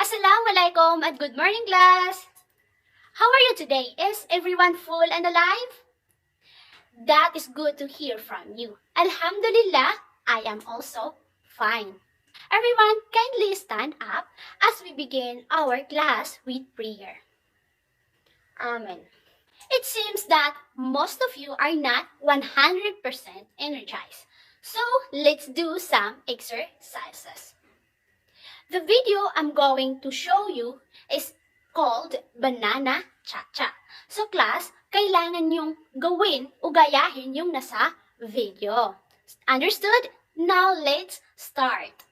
Assalamualaikum and good morning, class! How are you today? Is everyone full and alive? That is good to hear from you. Alhamdulillah, I am also fine. Everyone, kindly stand up as we begin our class with prayer. Amen. It seems that most of you are not 100% energized. So, let's do some exercises. The video I'm going to show you is called Banana Cha-Cha. So class, kailangan yung gawin o gayahin yung nasa video. Understood? Now let's start.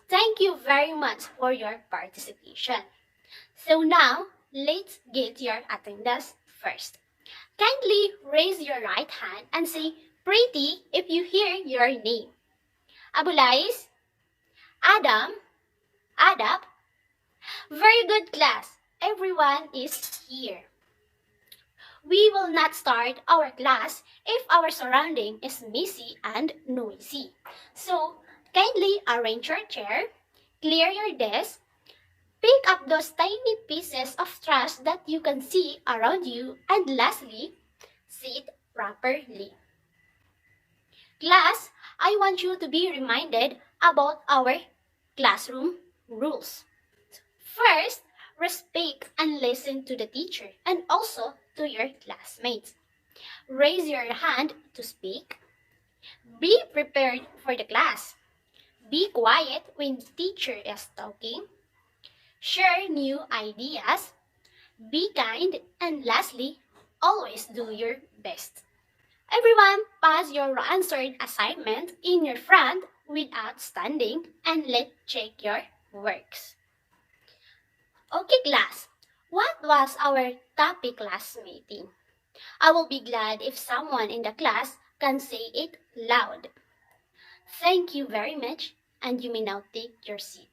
Thank you very much for your participation. So now, let's get your attendance first. Kindly raise your right hand and say pretty if you hear your name. Abulais, Adam, Adap. Very good, class. Everyone is here. We will not start our class if our surrounding is messy and noisy. So, kindly arrange your chair, clear your desk, pick up those tiny pieces of trash that you can see around you, and lastly, sit properly. Class, I want you to be reminded about our classroom rules. First, respect and listen to the teacher and also to your classmates. Raise your hand to speak. Be prepared for the class. Be quiet when teacher is talking. Share new ideas. Be kind, and lastly, always do your best. Everyone, pass your answered assignment in your front without standing, and let's check your works. Okay, class. What was our topic last meeting? I will be glad if someone in the class can say it loud. Thank you very much, and you may now take your seat.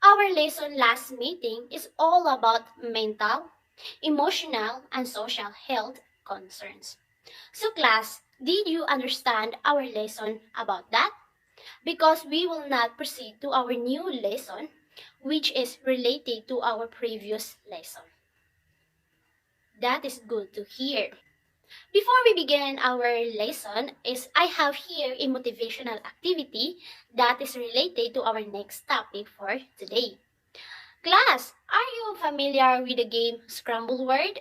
Our lesson last meeting is all about mental, emotional, and social health concerns. So class, did you understand our lesson about that? Because we will not proceed to our new lesson, which is related to our previous lesson. That is good to hear. Before we begin our lesson, I have here a motivational activity that is related to our next topic for today. Class, are you familiar with the game Scramble Word?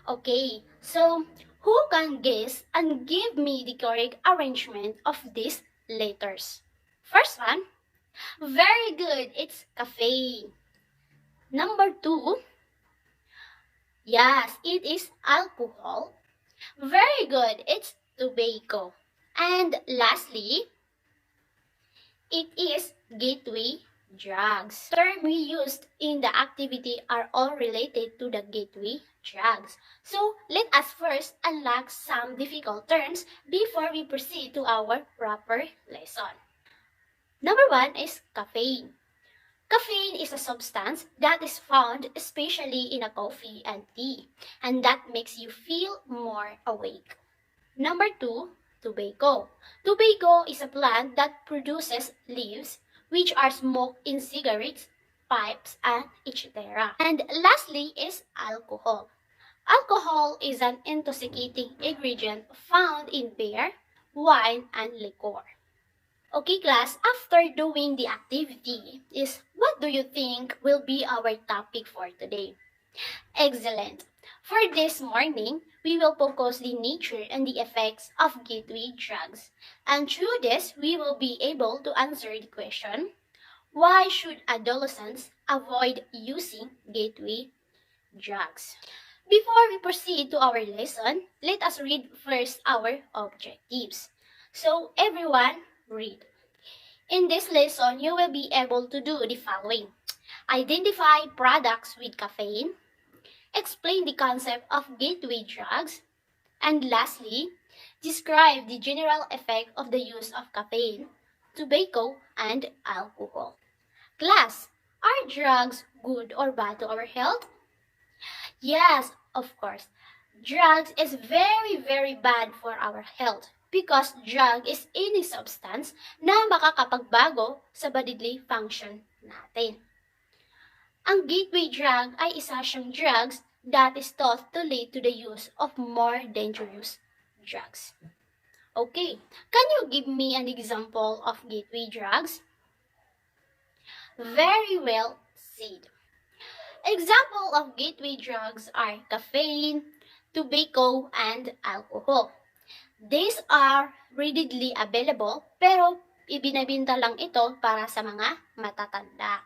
Okay, so who can guess and give me the correct arrangement of these letters? First one, very good, it's cafe. Number 2, yes, it is alcohol. Very good, it's tobacco. And lastly, it is gateway drugs. Terms we used in the activity are all related to the gateway drugs. So, let us first unlock some difficult terms before we proceed to our proper lesson. Number 1 is caffeine. Caffeine is a substance that is found especially in a coffee and tea, and that makes you feel more awake. Number 2, tobacco. Tobacco is a plant that produces leaves which are smoked in cigarettes, pipes, and etc. And lastly is alcohol. Alcohol is an intoxicating ingredient found in beer, wine, and liquor. Okay, class, after doing the activity, what do you think will be our topic for today? Excellent. For this morning, we will focus the nature and the effects of gateway drugs. And through this, we will be able to answer the question, why should adolescents avoid using gateway drugs? Before we proceed to our lesson, let us read first our objectives. So, everyone, read. In this lesson, you will be able to do the following. Identify products with caffeine, explain the concept of gateway drugs, and lastly, describe the general effect of the use of caffeine, tobacco, and alcohol. Class, are drugs good or bad to our health? Yes, of course. Drugs is very, very bad for our health because drug is any substance na makakapagbago sa bodily function natin. Ang gateway drug ay isa siyang drugs that is thought to lead to the use of more dangerous drugs. Okay, can you give me an example of gateway drugs? Very well said. Example of gateway drugs are caffeine, tobacco, and alcohol. These are readily available pero ibinabinta lang ito para sa mga matatanda.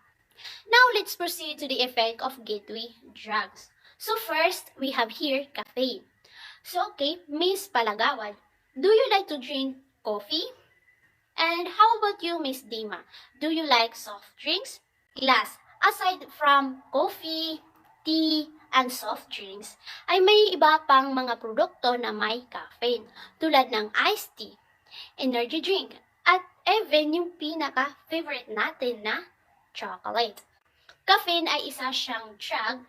Now let's proceed to the effect of gateway drugs. So first, we have here caffeine. So okay, Miss Palagawad, do you like to drink coffee? And how about you, Miss Dima? Do you like soft drinks? Class, aside from coffee, tea, and soft drinks, ay may iba pang mga produkto na may caffeine, tulad ng iced tea, energy drink, at even yung pinaka-favorite natin na chocolate. Caffeine ay isa siyang drug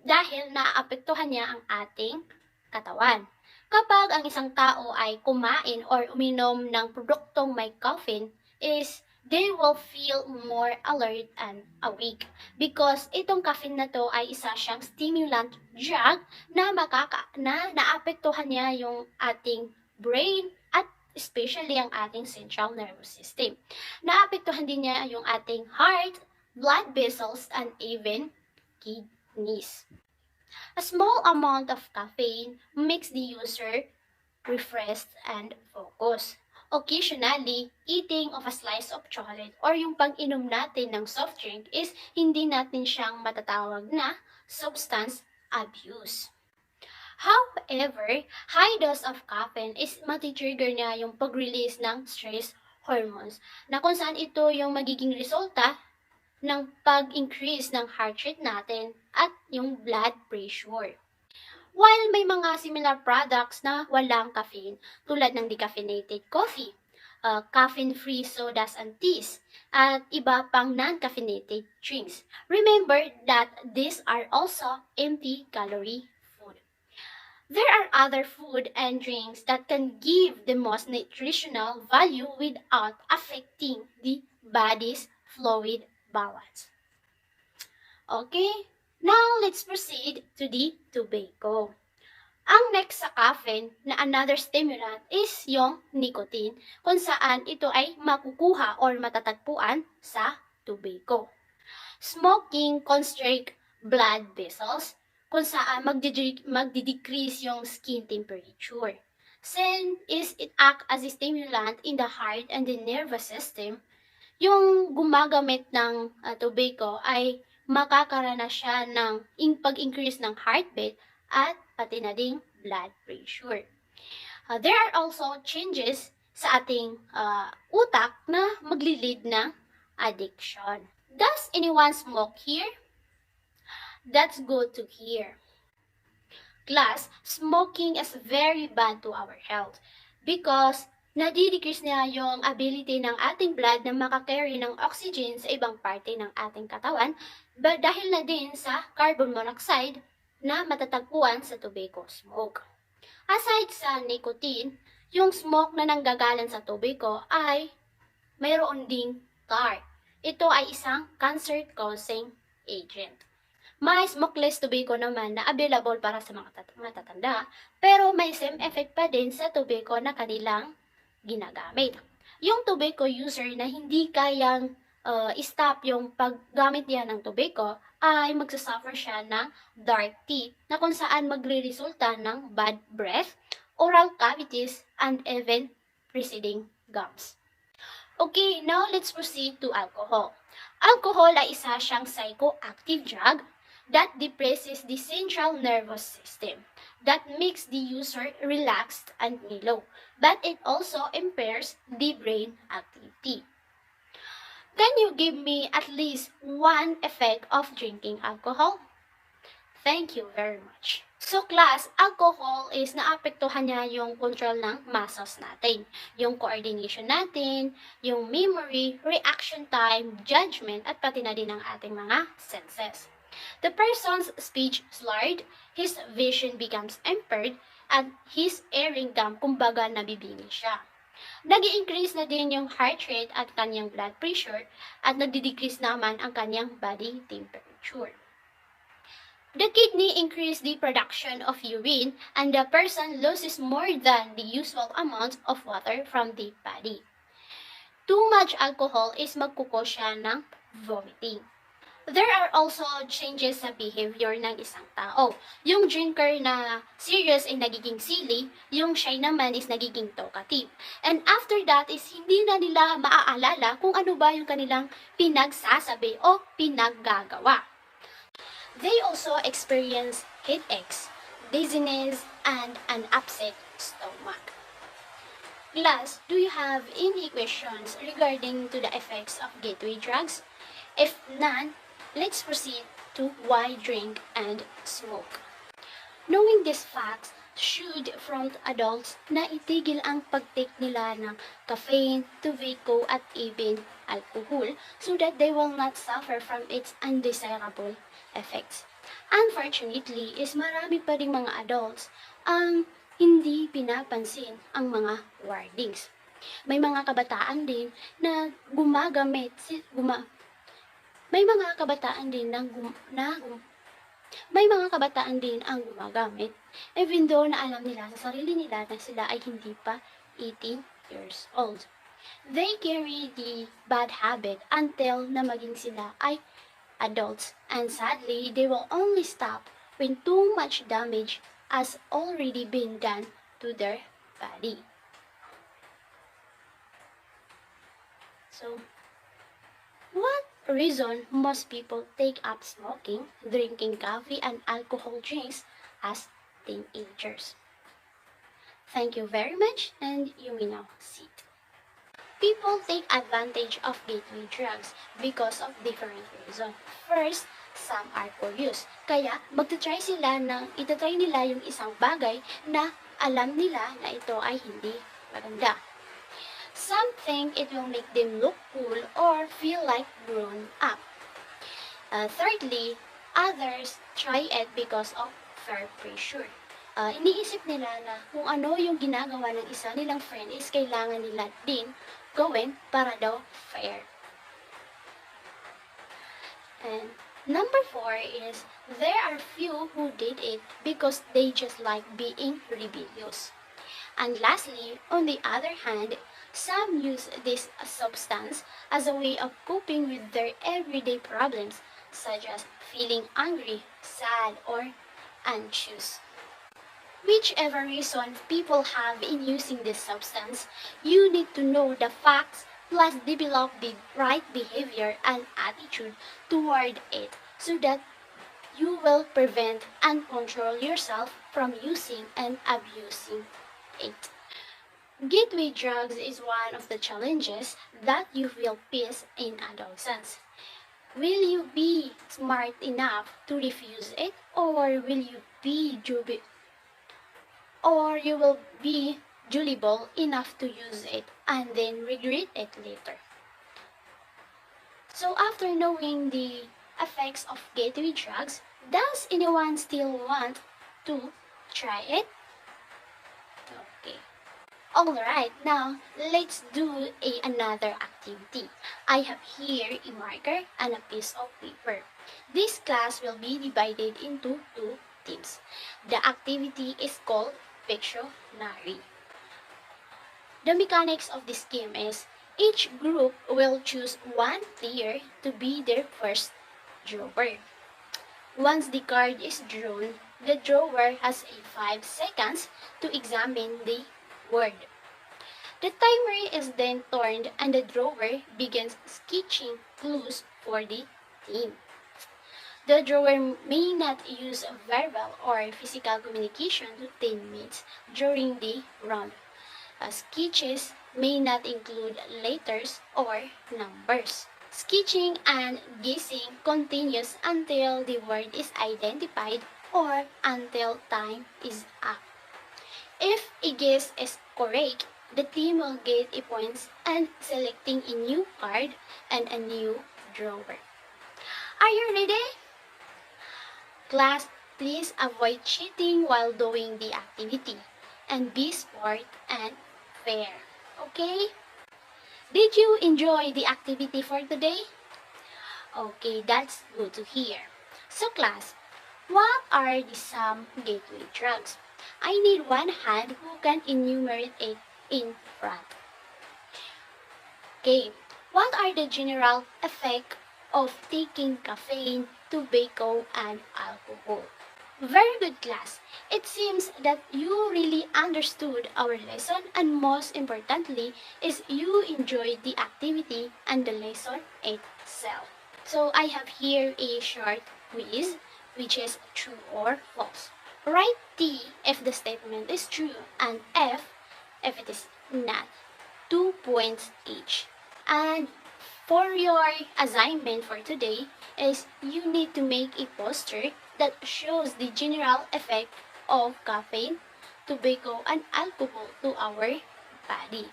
dahil naaapektuhan niya ang ating katawan. Kapag ang isang tao ay kumain or uminom ng produktong may caffeine is they will feel more alert and awake because itong caffeine na to ay isa siyang stimulant drug na naapektuhan niya yung ating brain at especially ang ating central nervous system. Naapektuhan din niya yung ating heart, blood vessels, and even kidneys. A small amount of caffeine makes the user refreshed and focused. Occasionally, eating of a slice of chocolate or yung pag-inom natin ng soft drink is hindi natin siyang matatawag na substance abuse. However, high dose of caffeine is mati-trigger niya yung pag-release ng stress hormones na kung saan ito yung magiging resulta ng pag-increase ng heart rate natin at yung blood pressure. While may mga similar products na walang caffeine tulad ng decaffeinated coffee, caffeine-free sodas and teas, at iba pang non-caffeinated drinks. Remember that these are also empty calorie food. There are other food and drinks that can give the most nutritional value without affecting the body's fluid balance. Okay, now let's proceed to the tobacco. Ang next sa caffeine na another stimulant is yung nicotine kung saan ito ay makukuha or matatagpuan sa tobacco. Smoking constrict blood vessels kung saan magdi-decrease yung skin temperature. Since it acts as a stimulant in the heart and the nervous system, yung gumagamit ng tobacco ay makakaranas siya ng pag-increase ng heartbeat at pati na ding blood pressure. There are also changes sa ating utak na magli-lead ng addiction. Does anyone smoke here? That's good to hear. Class, smoking is very bad to our health because nadidecrease niya yung ability ng ating blood na makakarry ng oxygen sa ibang parte ng ating katawan dahil na din sa carbon monoxide na matatagpuan sa tobacco smoke. Aside sa nicotine, yung smoke na nanggagaling sa tobacco ay mayroon ding tar. Ito ay isang cancer-causing agent. May smokeless tobacco naman na available para sa mga matatanda, pero may same effect pa din sa tobacco na kanilang ginagamit. Yung tobacco user na hindi kayang stop yung paggamit niya ng tobacco ay magsasuffer siya ng dark teeth na kung saan magre-resulta ng bad breath, oral cavities, and even receding gums. Okay, now let's proceed to alcohol. Alcohol ay isa siyang psychoactive drug that depresses the central nervous system, that makes the user relaxed and mellow, but it also impairs the brain activity. Can you give me at least one effect of drinking alcohol? Thank you very much. So class, alcohol is naapektuhan niya yung control ng muscles natin, yung coordination natin, yung memory, reaction time, judgment, at pati na din ang ating mga senses. The person's speech slurred, his vision becomes impaired, and his hearing gum, kumbaga nabibini siya. Nag-i-increase na din yung heart rate at kanyang blood pressure at nagdi-decrease naman ang kanyang body temperature. The kidney increase the production of urine and the person loses more than the usual amount of water from the body. Too much alcohol is magkukos siya ng vomiting. There are also changes sa behavior ng isang tao. Yung drinker na serious ay nagiging silly, yung shy naman is nagiging talkative. And after that is hindi na nila maaalala kung ano ba yung kanilang pinagsasabi o pinaggagawa. They also experience headaches, dizziness, and an upset stomach. Class, do you have any questions regarding to the effects of gateway drugs? If none, let's proceed to why drink and smoke. Knowing these facts should prompt adults na itigil ang pag-take nila ng caffeine, tobacco, at even alcohol so that they will not suffer from its undesirable effects. Unfortunately, is marami pa ring mga adults ang hindi pinapansin ang mga warnings. May mga kabataan din na may mga kabataan din ang gumagamit even though na alam nila sa sarili nila na sila ay hindi pa 18 years old. They carry the bad habit until na maging sila ay adults, and sadly, they will only stop when too much damage has already been done to their body. So, what reason most people take up smoking, drinking coffee, and alcohol drinks as teenagers? Thank you very much, and you may now sit. People take advantage of gateway drugs because of different reasons. First, some are curious. Kaya, itatry nila yung isang bagay na alam nila na ito ay hindi maganda. Some think it will make them look cool or feel like grown up. Thirdly, others try it because of peer pressure. Iniisip nila na kung ano yung ginagawa ng isa nilang friend is kailangan nila din gawin para daw fair. And number 4 is there are few who did it because they just like being rebellious. And lastly, on the other hand, some use this substance as a way of coping with their everyday problems such as feeling angry, sad, or anxious. Whichever reason people have in using this substance, you need to know the facts plus develop the right behavior and attitude toward it so that you will prevent and control yourself from using and abusing it. Gateway drugs is one of the challenges that you will face in adolescence. Will you be smart enough to refuse it, or will you be gullible enough to use it and then regret it later? So after knowing the effects of gateway drugs, does anyone still want to try it? Okay. Alright, now let's do another activity. I have here a marker and a piece of paper. This class will be divided into 2 teams. The activity is called Pictionary. The mechanics of this game is each group will choose one player to be their first drawer. Once the card is drawn, the drawer has 5 seconds to examine the word. The timer is then turned and the drawer begins sketching clues for the team. The drawer may not use verbal or physical communication to teammates during the round. Sketches may not include letters or numbers. Sketching and guessing continues until the word is identified or until time is up. If a guess is correct, the team will get a points and selecting a new card and a new drawer. Are you ready? Class, please avoid cheating while doing the activity and be smart and fair. Okay? Did you enjoy the activity for today? Okay, that's good to hear. So class, What are the some gateway drugs? I need one hand who can enumerate it in front. Okay, what are the general effects of taking caffeine, tobacco, and alcohol? Very good class. It seems that you really understood our lesson and most importantly is you enjoyed the activity and the lesson itself. So I have here a short quiz which is true or false. Write T if the statement is true and F if it is not. 2 points each. And for your assignment for today is you need to make a poster that shows the general effect of caffeine, tobacco, and alcohol to our body.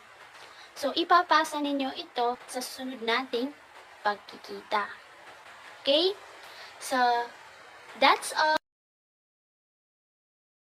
So, ipapasa ninyo ito sa susunod nating pagkikita. Okay? So, that's all.